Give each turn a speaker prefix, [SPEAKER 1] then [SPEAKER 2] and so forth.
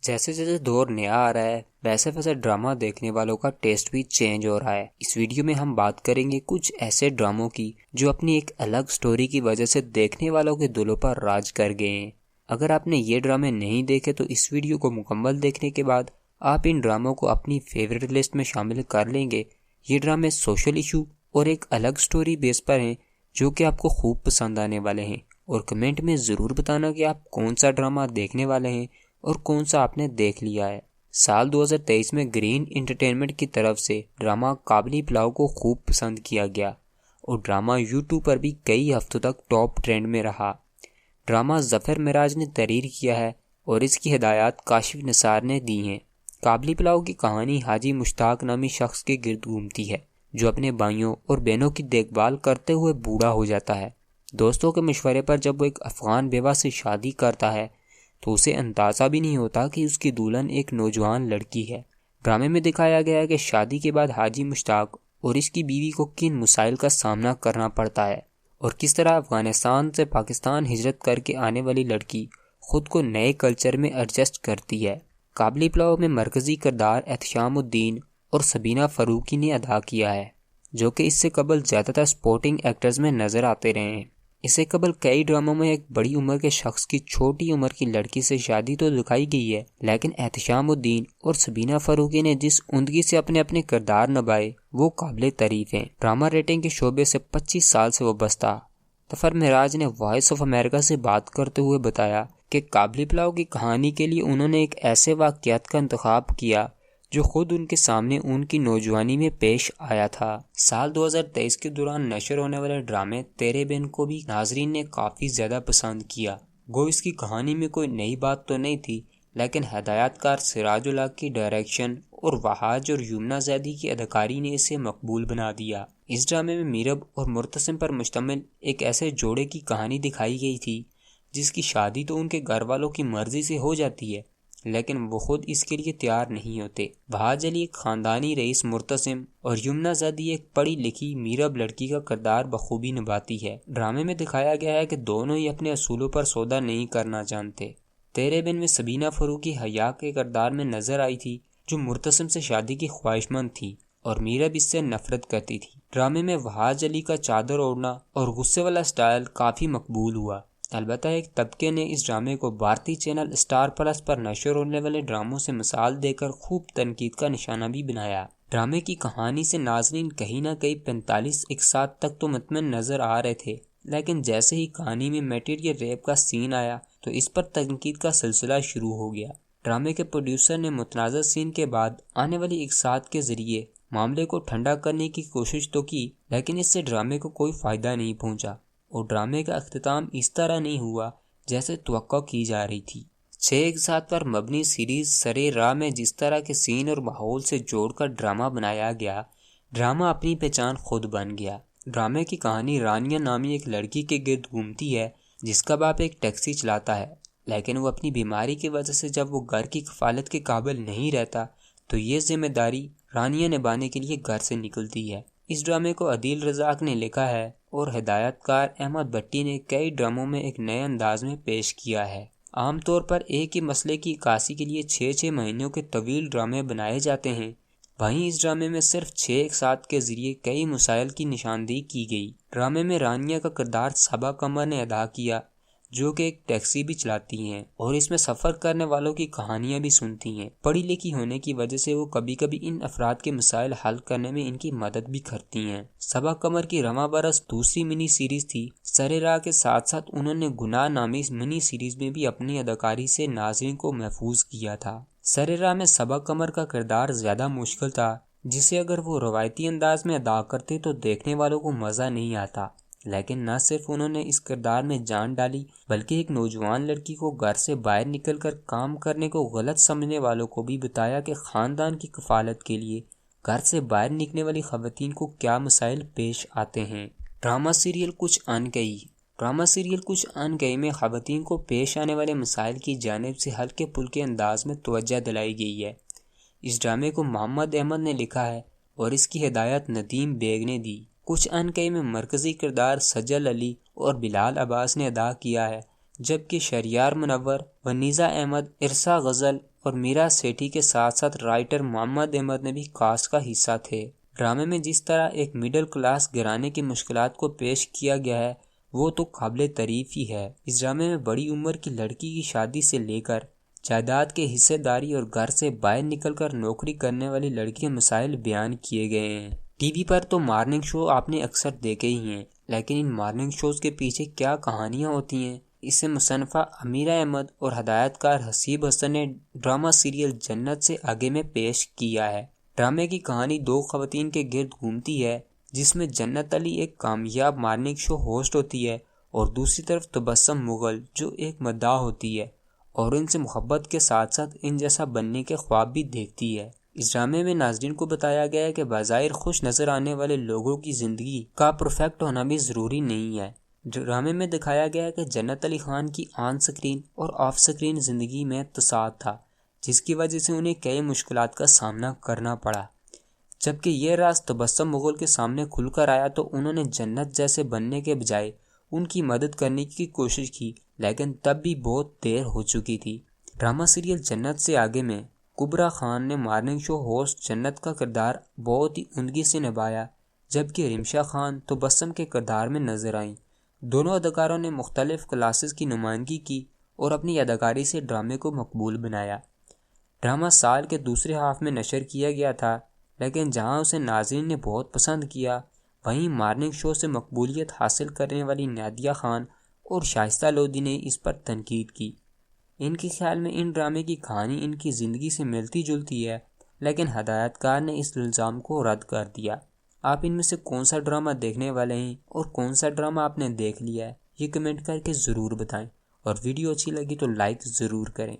[SPEAKER 1] जैसे जैसे दौर नया आ रहा है वैसे वैसे ड्रामा देखने वालों का टेस्ट भी चेंज हो रहा है। इस वीडियो में हम बात करेंगे कुछ ऐसे ड्रामों की जो अपनी एक अलग स्टोरी की वजह से देखने वालों के दिलों पर राज कर गए हैं। अगर आपने ये ड्रामे नहीं देखे तो इस वीडियो को मुकम्मल देखने के बाद आप इन ड्रामों को अपनी फेवरेट लिस्ट में शामिल कर लेंगे। ये ड्रामे सोशल इशू और एक अलग स्टोरी बेस पर हैं जो कि आपको खूब पसंद आने वाले हैं। और कमेंट में ज़रूर बताना कि आप कौन सा ड्रामा देखने वाले हैं और कौन सा आपने देख लिया है। साल 2023 में ग्रीन एंटरटेनमेंट की तरफ से ड्रामा काबली पुलाव को खूब पसंद किया गया और ड्रामा यूट्यूब पर भी कई हफ्तों तक टॉप ट्रेंड में रहा। ड्रामा ज़फ़र मिराज ने तहरीर किया है और इसकी हिदायत काशिफ निसार ने दी हैं। काबली पुलाव की कहानी हाजी मुश्ताक नामी शख्स के गिर्द घूमती है जो अपने भाइयों और बहनों की देखभाल करते हुए बूढ़ा हो जाता है। दोस्तों के मशवरे पर जब वो एक अफ़गान बेवा से शादी करता है तो उसे अंदाज़ा भी नहीं होता कि उसकी दुल्हन एक नौजवान लड़की है। ड्रामे में दिखाया गया है कि शादी के बाद हाजी मुश्ताक और इसकी बीवी को किन मसाइल का सामना करना पड़ता है और किस तरह अफ़गानिस्तान से पाकिस्तान हिजरत करके आने वाली लड़की खुद को नए कल्चर में एडजस्ट करती है। काबली पुलाव में मरकज़ी किरदार एहतशामुद्दीन और सबीना फ़ारूकी ने अदा किया है जो कि इससे कबल ज़्यादातर स्पोर्टिंग एक्टर्स में नज़र आते रहे हैं। इससे कबल कई ड्रामों में एक बड़ी उम्र के शख्स की छोटी उम्र की लड़की से शादी तो दिखाई गई है, लेकिन एहतशामुद्दीन और सबीना फ़ारूकी ने जिस उम्दगी से अपने अपने किरदार निभाए वो काबिल तारीफ हैं। ड्रामा रेटिंग के शोबे से 25 साल से वाबस्ता ज़फ़र मिराज ने वॉइस ऑफ अमेरिका से बात करते हुए बताया कि काबली पुलाव की कहानी के लिए उन्होंने एक ऐसे वाक़यात का इंतखाब किया जो खुद उनके सामने उनकी नौजवानी में पेश आया था। साल 2023 के दौरान नशर होने वाले ड्रामे तेरे बिन को भी नाजरीन ने काफ़ी ज़्यादा पसंद किया। गो इसकी कहानी में कोई नई बात तो नहीं थी, लेकिन हदायतकार सिराजुल हक की डायरेक्शन और वहाज और युमना ज़ैदी की अदाकारी ने इसे मकबूल बना दिया। इस ड्रामे में मीरब और मुर्तसिम पर मुश्तमिल एक ऐसे जोड़े की कहानी दिखाई गई थी जिसकी शादी तो उनके घर वालों की मर्जी से हो जाती है, लेकिन वो खुद इसके लिए तैयार नहीं होते। वहाज अली एक ख़ानदानी रईस मुर्तसिम और युमना ज़ैदी एक पढ़ी लिखी मीरब लड़की का किरदार बखूबी निभाती है। ड्रामे में दिखाया गया है कि दोनों ही अपने असूलों पर सौदा नहीं करना जानते। तेरे बिन में सबीना फ़ारूकी हया के किरदार में नजर आई थी जो मुर्तसिम से शादी की ख्वाहिशमंद थी और मीरब इससे नफरत करती थी। ड्रामे में वहाज अली का चादर ओढ़ना और गुस्से वाला स्टाइल काफ़ी मकबूल हुआ। अलबत्ता एक तबके ने इस ड्रामे को भारतीय चैनल स्टार प्लस पर नशर होने वाले ड्रामों से मिसाल देकर खूब तनकीद का निशाना भी बनाया। ड्रामे की कहानी से नाजरीन कहीं ना कहीं 45 एक साथ तक तो मुतमईन नजर आ रहे थे, लेकिन जैसे ही कहानी में मटेरियल रेप का सीन आया तो इस पर तनकीद का सिलसिला शुरू हो गया। ड्रामे के प्रोड्यूसर ने मुतनाज़ा सीन के बाद आने वाली एक साथ के जरिए मामले को ठंडा करने की कोशिश तो की, लेकिन इससे ड्रामे को कोई फ़ायदा नहीं पहुंचा और ड्रामे का अख्तिताम इस तरह नहीं हुआ जैसे तवक्को की जा रही थी। 6 एक साथ पर मबनी सीरीज सरे राह में जिस तरह के सीन और माहौल से जोड़कर ड्रामा बनाया गया, ड्रामा अपनी पहचान खुद बन गया। ड्रामे की कहानी रानिया नामी एक लड़की के गिर्द घूमती है जिसका बाप एक टैक्सी चलाता है, लेकिन वो अपनी बीमारी की वजह से जब वो घर की कफालत के काबिल नहीं रहता तो ये जिम्मेदारी रानिया निभाने के लिए घर से निकलती है। इस ड्रामे को अदील रज़ाक ने लिखा है और हिदायतकार अहमद भट्टी ने कई ड्रामों में एक नए अंदाज में पेश किया है। आमतौर पर एक ही मसले की इक्कासी के लिए 6-6 महीनों के तवील ड्रामे बनाए जाते हैं, वहीं इस ड्रामे में सिर्फ 6 एक साथ के जरिए कई मसाइल की निशानदेही की गई। ड्रामे में रानिया का किरदार सबा कमर ने अदा किया जो कि एक टैक्सी भी चलाती हैं और इसमें सफ़र करने वालों की कहानियां भी सुनती हैं। पढ़ी लिखी होने की वजह से वो कभी कभी इन अफराद के मसाइल हल करने में इनकी मदद भी करती हैं। सबा कमर की रवा बरस दूसरी मिनी सीरीज थी। सरे राह के साथ साथ उन्होंने गुनाह नामी मिनी सीरीज में भी अपनी अदाकारी से नाज़रीन को महफूज किया था। सरे राह में सबा कमर का किरदार ज़्यादा मुश्किल था, जिसे अगर वो रवायती अंदाज में अदा करते तो देखने वालों को मज़ा नहीं आता, लेकिन न सिर्फ उन्होंने इस किरदार में जान डाली बल्कि एक नौजवान लड़की को घर से बाहर निकलकर काम करने को गलत समझने वालों को भी बताया कि ख़ानदान की कफालत के लिए घर से बाहर निकलने वाली ख़वातीन को क्या मसाइल पेश आते हैं। ड्रामा सीरियल कुछ अनकही में ख़वातीन को पेश आने वाले मसाइल की जानिब से हल्के फुल्के अंदाज में तवज्जो दिलाई गई है। इस ड्रामे को मोहम्मद अहमद ने लिखा है और इसकी हिदायत नदीम बेग ने दी। कुछ अनकही में मरकज़ी किरदार सजल अली और बिलाल अब्बास ने अदा किया है, जबकि शरियार मुनव्वर, वनीज़ा अहमद, इरसा गज़ल और मीरा सेठी के साथ साथ राइटर मोहम्मद अहमद ने भी कास्ट का हिस्सा थे। ड्रामे में जिस तरह एक मिडिल क्लास घराने की मुश्किलात को पेश किया गया है वो तो काबिले तारीफ ही है। इस ड्रामे में बड़ी उम्र की लड़की की शादी से लेकर जायदाद के हिस्सेदारी और घर से बाहर निकलकर नौकरी करने वाली लड़की के मसाइल बयान किए गए हैं। टीवी पर तो मॉर्निंग शो आपने अक्सर देखे ही हैं, लेकिन इन मॉर्निंग शोज के पीछे क्या कहानियां होती हैं, इसे मुसन्निफा अमीरा अहमद और हदायतकार हसीब हसन ने ड्रामा सीरियल जन्नत से आगे में पेश किया है। ड्रामे की कहानी दो खवातीन के गिर्द घूमती है, जिसमें जन्नत अली एक कामयाब मॉर्निंग शो होस्ट होती है और दूसरी तरफ तबस्सुम मुगल जो एक मद्दाह होती है और इनसे मोहब्बत के साथ साथ इन जैसा बनने के ख्वाब भी देखती है। इस ड्रामे में नाज़रीन को बताया गया है कि बाज़ाहिर खुश नजर आने वाले लोगों की जिंदगी का परफेक्ट होना भी ज़रूरी नहीं है। ड्रामे में दिखाया गया है कि जन्नत अली खान की ऑन स्क्रीन और ऑफ स्क्रीन जिंदगी में तसाद था, जिसकी वजह से उन्हें कई मुश्किलात का सामना करना पड़ा। जबकि ये राज तबस्सुम मुगल के सामने खुलकर आया तो उन्होंने जन्नत जैसे बनने के बजाय उनकी मदद करने की कोशिश की, लेकिन तब भी बहुत देर हो चुकी थी। ड्रामा सीरियल जन्नत से आगे में कुबरा खान ने मॉर्निंग शो होस्ट जन्नत का किरदार बहुत ही उमदगी से निभाया, जबकि रिमशा खान तबस्सुम के किरदार में नजर आईं। दोनों अदाकारों ने मुख्तलिफ क्लासेस की नुमाइंदगी की और अपनी अदाकारी से ड्रामे को मकबूल बनाया। ड्रामा साल के दूसरे हाफ में नशर किया गया था, लेकिन जहां उसे नाज़रीन ने बहुत पसंद किया, वहीं मॉर्निंग शो से मकबूलियत हासिल करने वाली नादिया खान और शाइस्ता लोधी ने इस पर तनकीद की। इनके ख्याल में इन ड्रामे की कहानी इनकी ज़िंदगी से मिलती जुलती है, लेकिन हदायतकार ने इस इल्ज़ाम को रद्द कर दिया। आप इनमें से कौन सा ड्रामा देखने वाले हैं और कौन सा ड्रामा आपने देख लिया है, ये कमेंट करके ज़रूर बताएं और वीडियो अच्छी लगी तो लाइक ज़रूर करें।